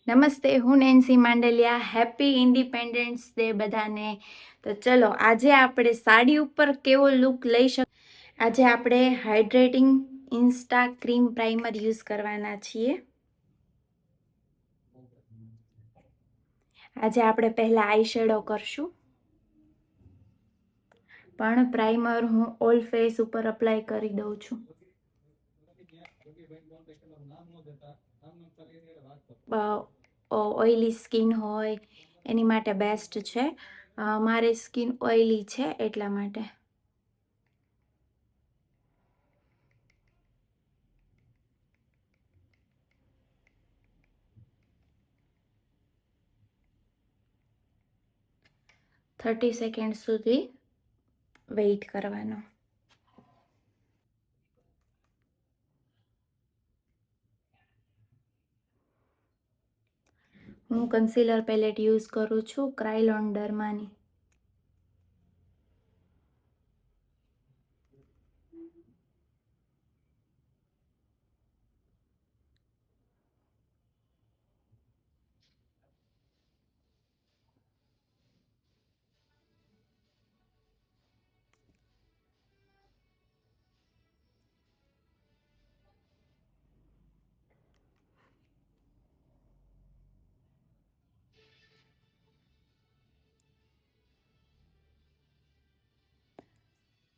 નમસ્તે, હું Nancy Mandaliya. Happy independence day બધાને. તો ચલો આજે આપણે સાડી ઉપર કેવો લુક લઈ શકીએ. આજે આપણે હાઇડ્રેટિંગ ઇન્સ્ટા ક્રીમ પ્રાઇમર યુઝ કરવાના છીએ. આજે આપણે પહેલા આઈ શેડો કરશું, પણ પ્રાઇમર હું ઓલ ફેસ ઉપર અપ્લાય કરી દઉં છું. ઓઇલી સ્કિન હોય એની માટે બેસ્ટ છે. મારી સ્કિન ઓઇલી છે એટલા માટે. થર્ટી સેકન્ડ સુધી વેઇટ કરવાનો. હું કન્સીલર પેલેટ યુઝ કરું છું ક્રાયલોન ડર્માની.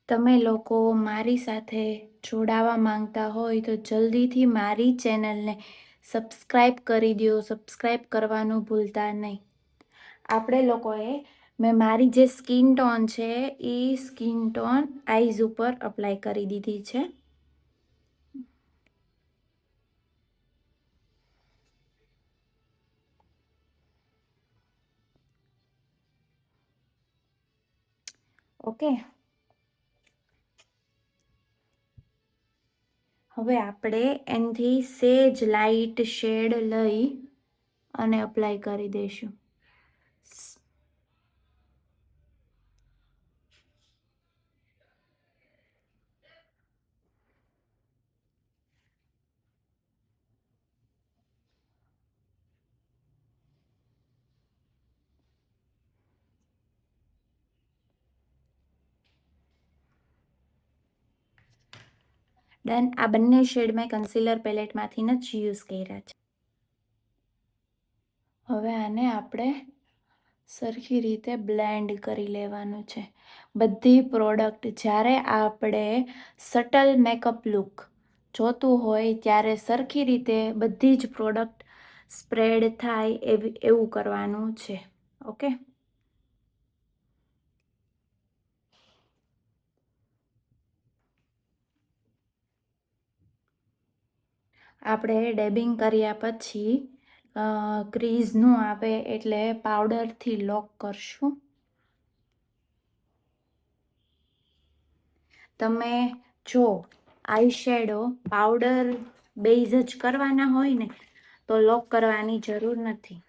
તમે લોકો મારી સાથે જોડાવા માંગતા હોય તો જલ્દીથી મારી ચેનલને સબસ્ક્રાઈબ કરી દો. સબસ્ક્રાઈબ કરવાનું ભૂલતા નહીં. આપણે લોકોએ મારી જે સ્કિન ટોન છે એ સ્કિન ટોન આઈઝ ઉપર અપ્લાય કરી દીધી છે. ઓકે, હવે આપણે એનાથી સેજ લાઇટ શેડ લઈ અને અપ્લાય કરી દઈશું. ડન. આ બંને શેડ મેં કન્સીલર પેલેટમાંથી જ યુઝ કર્યા છે. હવે આને આપણે સરખી રીતે બ્લેન્ડ કરી લેવાનું છે. બધી પ્રોડક્ટ જ્યારે આપણે સટલ મેકઅપ લુક જોતું હોય ત્યારે સરખી રીતે બધી જ પ્રોડક્ટ સ્પ્રેડ થાય એવું કરવાનું છે. ઓકે, આપણે ડેબિંગ કર્યા પછી ક્રીઝ ન આવે એટલે પાવડરથી લોક કરશું. તમે જો આઈ શેડો પાવડર બેઝ જ કરવાના હોય ને તો લોક કરવાની જરૂર નથી.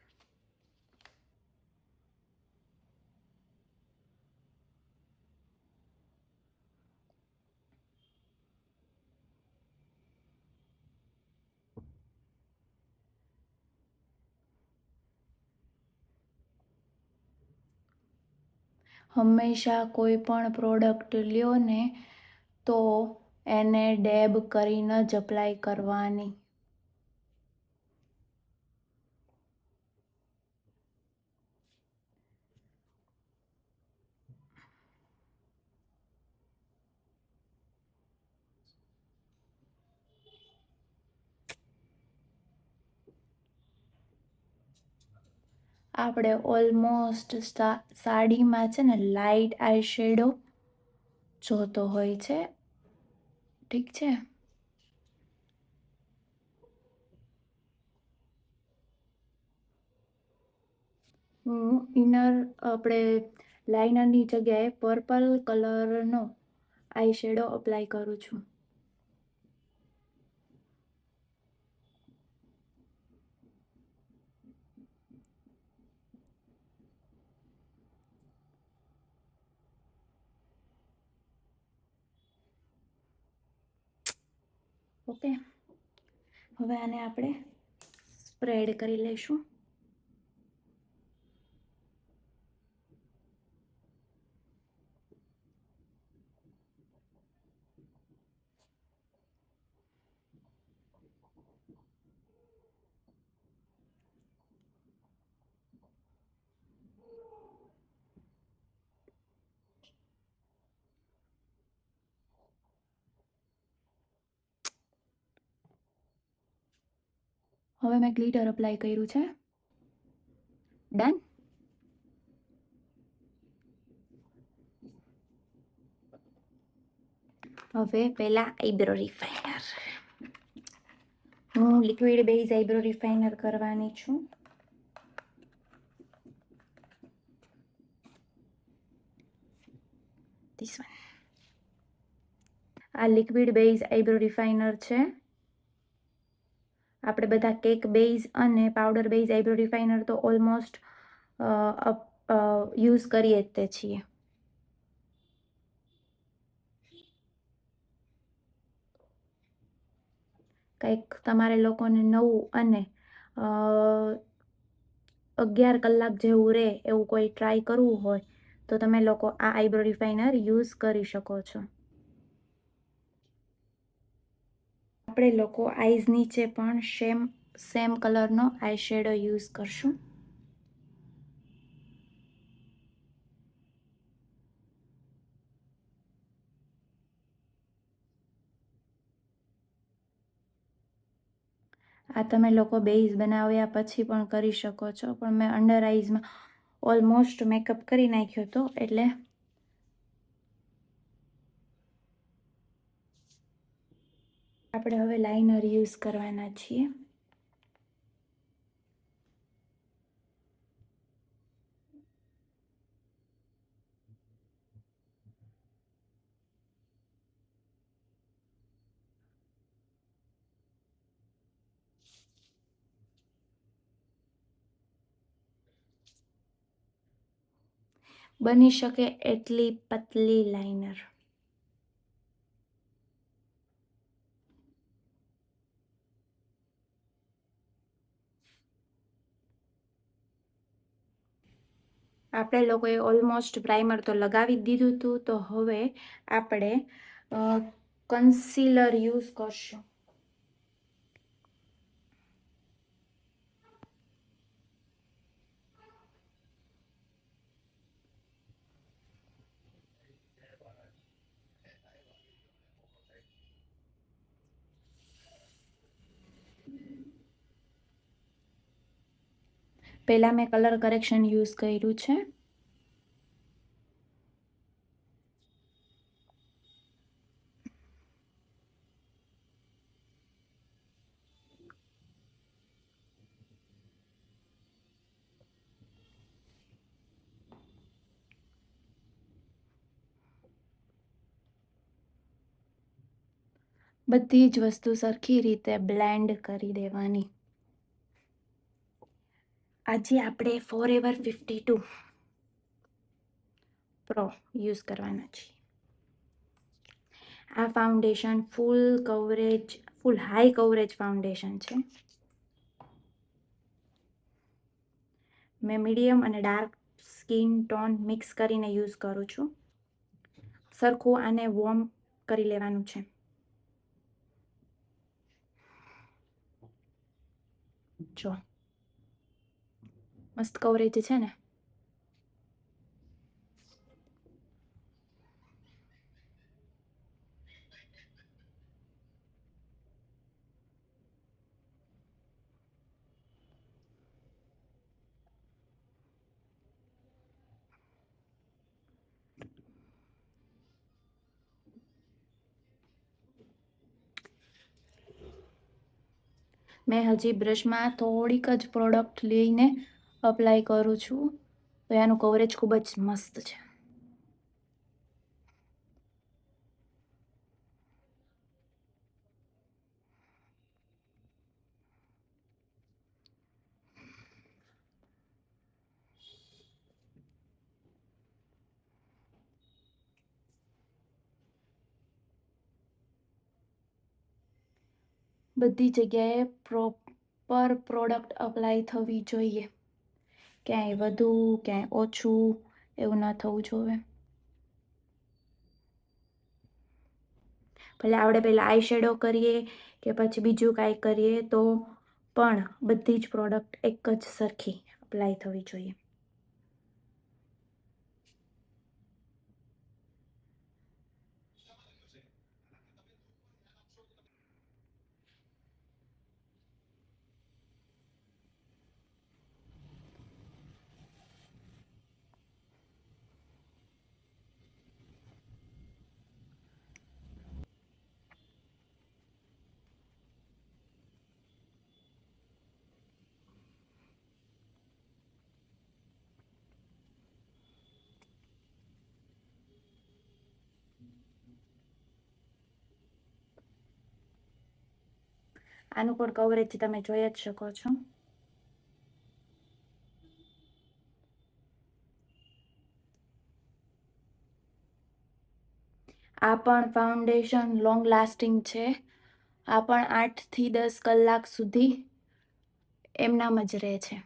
હંમેશા કોઈ પણ પ્રોડક્ટ લ્યો ને તો એને ડેબ કરીને જ અપ્લાય કરવાની. આપણે ઓલમોસ્ટ સાડીમાં છે ને લાઇટ આઈ શેડો જોતો હોય છે. ઠીક છે, હું ઇનર આપણે લાઇનરની જગ્યાએ પર્પલ કલરનો આઈ શેડો અપ્લાય કરું છું. ઓકે, હવે આને આપણે સ્પ્રેડ કરી લઈશું. હવે મેં ગ્લિટર અપ્લાય કર્યું છે. ડન. હવે પહેલા આઈબ્રો રિફાઇનર. હું લિક્વિડ બેઝ આઈબ્રો રિફાઇનર કરવાની છું. This one. આ લિક્વિડ બેઝ આઈબ્રો રિફાઇનર છે. આપણે બધા કેક બેઝ અને પાવડર બેઝ આઈબ્રો રિફાઇનર તો ઓલમોસ્ટ યુઝ કરીએ જ તે છીએ. કંઈક તમારે લોકોને નવું અને 11 કલાક જેવું રહે એવું કોઈ ટ્રાય કરવું હોય તો તમે લોકો આ આઈબ્રો રિફાઇનર યુઝ કરી શકો છો. આપણે લોકો આઈઝ નીચે પણ સેમ કલરનો આઈ શેડો યુઝ કરશું. આ તમે લોકો બેઝ બનાવ્યા પછી પણ કરી શકો છો, પણ મેં અંડર આઈઝમાં ઓલમોસ્ટ મેકઅપ કરી નાખ્યો હતો એટલે આપણે હવે લાઇનર યુઝ કરવાના છીએ. બની શકે એટલી પતલી લાઇનર. આપણે લોકોએ ઓલમોસ્ટ પ્રાઇમર તો લગાવી જ દીધું હતું, તો હવે આપણે કન્સીલર યુઝ કરશું. પહેલા મેં કલર કરેક્શન યુઝ કર્યું છે. બધી જ વસ્તુ સરખી રીતે બ્લેન્ડ કરી દેવાની. આજે આપણે ફોરએવર 52 પ્રો યુઝ કરવાના છીએ. આ ફાઉન્ડેશન ફૂલ હાઈ કવરેજ ફાઉન્ડેશન છે. મેં મીડિયમ અને ડાર્ક સ્કિન ટોન મિક્સ કરીને યુઝ કરું છું. સરખું આને વોર્મ કરી લેવાનું છે. જો મસ્ત કવરેજ છે ને. મેં હજી બ્રશમાં થોડીક જ પ્રોડક્ટ લઈને અપ્લાય કરું છું, તો એનું કવરેજ ખૂબ જ મસ્ત છે. બધી જગ્યાએ પર પ્રોડક્ટ અપ્લાય થવી જોઈએ. ક્યાંય વધુ ક્યાંય ઓછું એવું ન થવું જોઈએ. ભલે આપણે પહેલાં આઈ શેડો કરીએ કે પછી બીજું કાંઈ કરીએ તો પણ બધી જ પ્રોડક્ટ એક જ સરખી અપ્લાય થવી જોઈએ. આનું પણ કવરેજ તમે જોઈ જ શકો છો. આ પણ ફાઉન્ડેશન લોંગ લાસ્ટિંગ છે. આ પણ 8 થી 10 કલાક સુધી એમનામ જ રહે છે.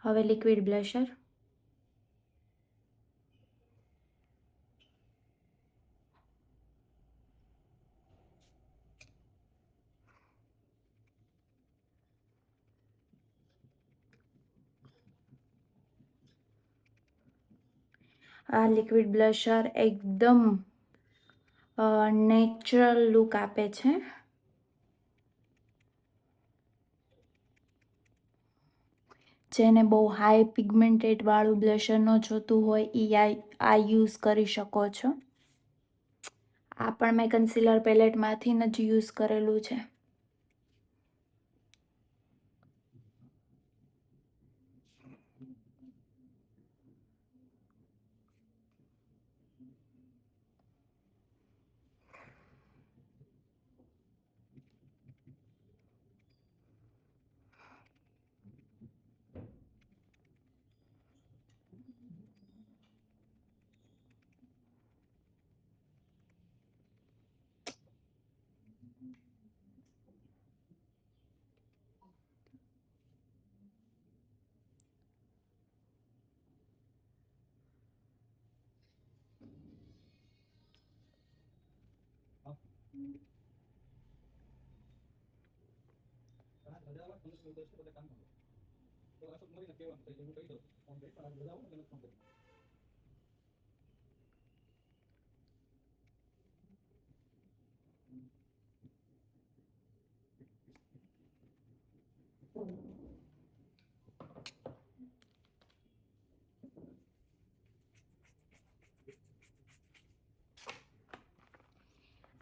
હવે લિક્વિડ બ્લશર. આ લિક્વિડ બ્લશર એકદમ નેચરલ લુક આપે છે. જેને બહુ હાઈ પિગમેન્ટેડ વાળું બ્લશર ન જોતું હોય એ આ યુઝ કરી શકો છો. આ પણ મેં કન્સીલર પેલેટમાંથી જ યુઝ કરેલું છે.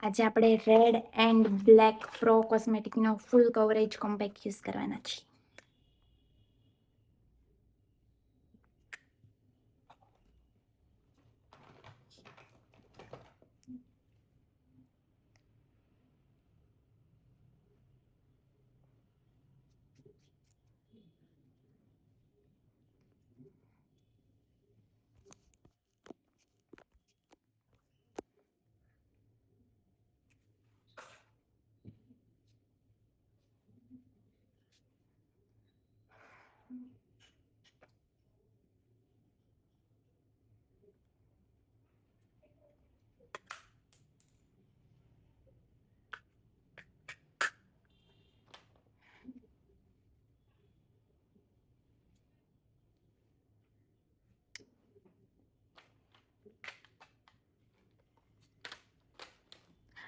આજે આપણે રેડ એન્ડ બ્લેક પ્રો કોસ્મેટિકનો ફૂલ કવરેજ કોમ્પેક્ટ યુઝ કરવાના છીએ.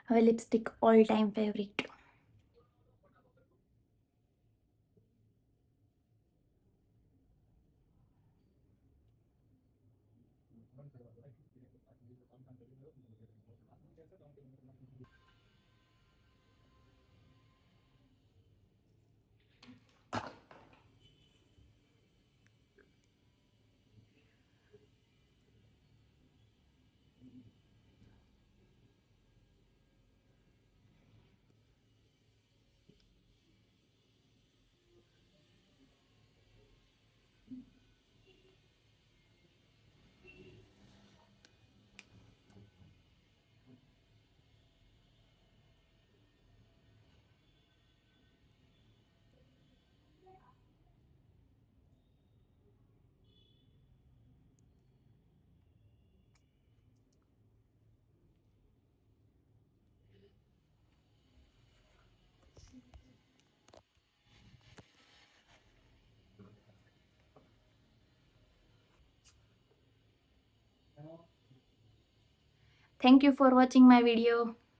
હવે lipstick all time favourite. Thank you for watching my video.